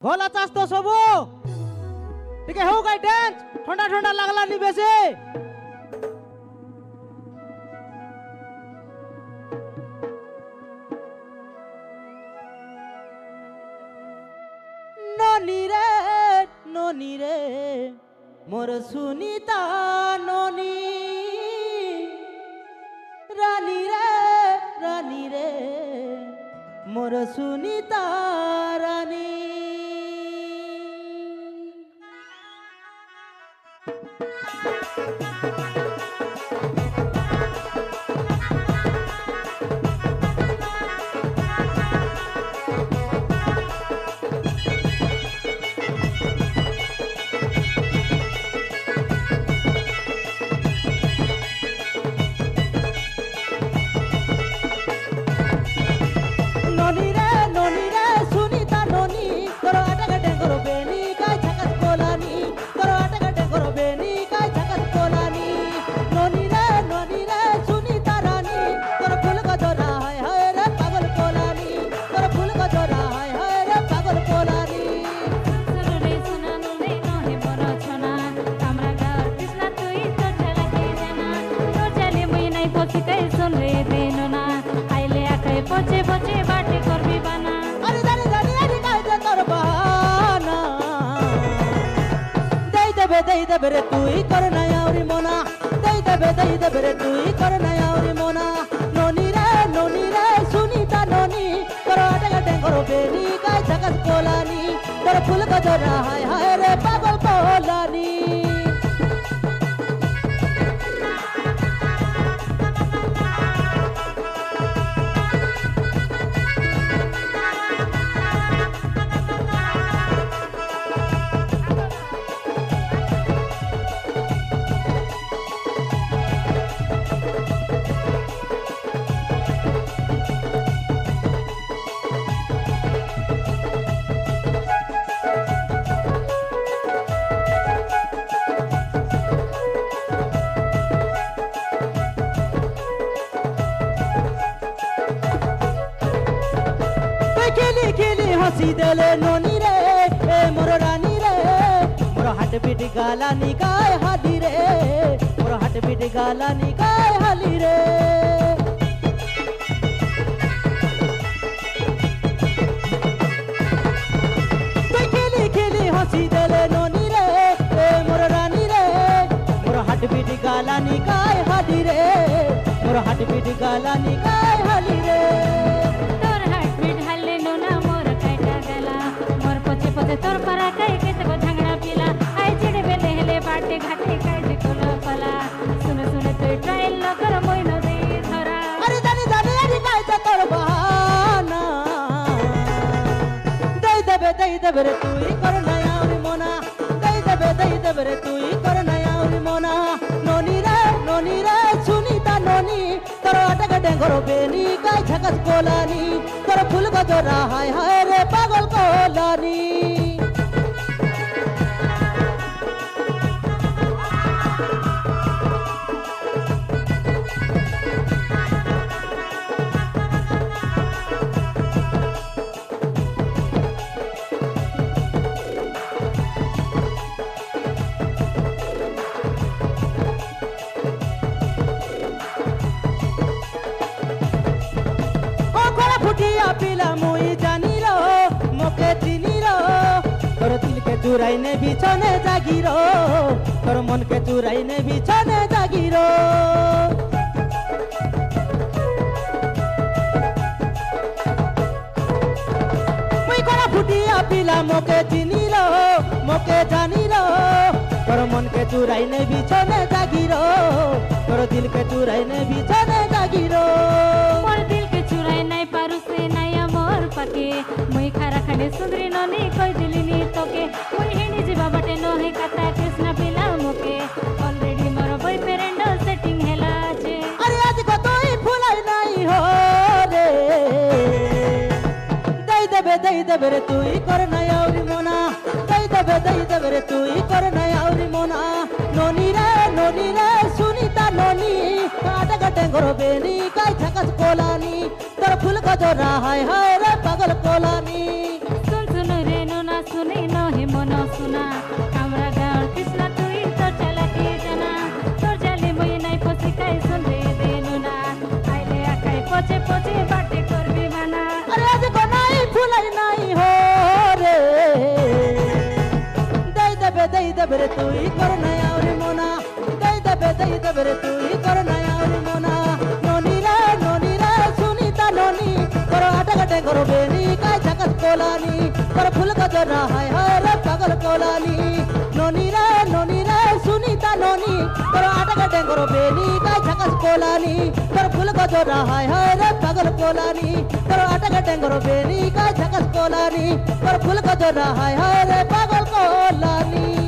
ভোলা চাষ তো সবু টিকে হেউ গাই ড্যান্স ঠান্ডা ঠান্ডা লাগলা নি বেশি ননি রে মোর সুনিতা ননি রানী রে মোর সুনিতা রানী ননি রে সুনিতা ননি তোর আটাকে ডেঙ্গর বেনি কাই ছাকাত কোলানি তোর আটাকে ডেঙ্গর বেনি কাই ছাকাত কোলানি ননি রে সুনিতা রানী তোর ফুল গজরা হায় রে পাগল কোলানি তোর ফুল গজরা হায় রে পাগল কোলানি সুরে সুনানু রে নহে বড় ছনা আমরা গা কৃষ্ণ তুই তো চলকে জানা তো চলে মুই নাই পছি কই শুন রে দেনো না আইলে আকাই পচে পচে বাটে করবি বানা আরে জানি কাই দে তোর বাহানা দেই দেবে রে তুই কর না আউরি মোনা দেই দেবে রে তুই কর না আউরি মোনা ননি রে সুনিতা ননি তোর আটাকে ডেঙ্গর বেনি কাই ছাকাত কোলানি তোর ফুল গজরা হায় রে পাগল কোলানি খেলি হসি দেলে ননি রে মোর রানী রে মোর হাট পিটি গালানি গায় হালি রে মোর হাট পিটি গালানি গায় হালি রে খেলি হসি দেলে ননি রে মোর রানী রে মোর হাট পিটি গালানি গায় হালি রে মোর হাট পিটি গালানি গায় হালি রে তোর হাট মিট হালে নোনা মোর কাইটা গলা মোর পচে পচে তোর পারা কাই কেতে গো ঝাংড়া পিলা আই চিড়ে বেলে হেলে বাটে ঘাটে কাই যে কোলা কলা শুনে শুনে তুই ট্রায়াল ন কর মই ন দে ধরা আরে জানি কাই দে তোর বাহানা দেই দেবে রে তুই কর না আউরি মোনা দেই দেবে রে তুই কর না আউরি মোনা ননি রে সুনিতা ননি তোর আটাকে ডেঙ্গর বেনি কাই ছাকাত কোলানি তোর ফুল গজরা হায় রে পাগল কোলানি ফুটিয়া পিলা মুই জানি র মোকে চিনি র তোর দিলকে চুরাই নে বিছনে জাগির তোর মনকে চুরাই নে বিছনে জাগির মুই করা ফুটিয়া পিলা মোকে চিনি র মোকে জানি র তোর মনকে চুরাই নে বিছনে জাগির তোর দিলকে চুরাই নে বিছনে জাগির মোর দিল के चुराई নাই পারু সে নাই আমর পাকে মুই খারা খানে সুন্দরী ননি কই দিলিনি তোকে মুই হিনি জিবা বাটে নহে কাতা কৃষ্ণ পিলা মোকে অলরেডি মোর বয়ফ্রেন্ড সেটিং হেলা আছে আরে আজ কতই ফুলাই নাই হো রে দেই দেবে রে তুই কর না আউরি মোনা দেই দেবে রে তুই কর না আউরি মোনা ননি রে সুনিতা ননি আটাকে ডেঙ্গর বেনি কাই ছাকাত কোলানি তোর ফুল গজরা হায় রে পাগল কোলানি सुन सुन रे नो ना सुन सुना कामरा गाँव कृष्णा तुई तोर चालाकी जाना तोर जाली मुई नाई पसी काई सुनरे देनु ना आइले आकाई पचे पचे बाटे करबी माना अरे आज को नाई फुलाई नाई हो रे दई देबे रे तुई कर नया रे मोना दई देबे रे तुई कर नया रे मोना नोनी रे सुनीता नोनी करो आटा गटे करो बेनी काय झकत कोलानी कर फूल का जरा हाय रे पागल कोलानी नोनी रे सुनीता नोनी करो आटा गटे करो बेनी काय झकत कोलानी कर फूल का जरा हाय रे पागल कोलानी करो आटा गटे करो बेनी काय झकत कोलानी कर फूल का जरा हाय रे पागल कोलानी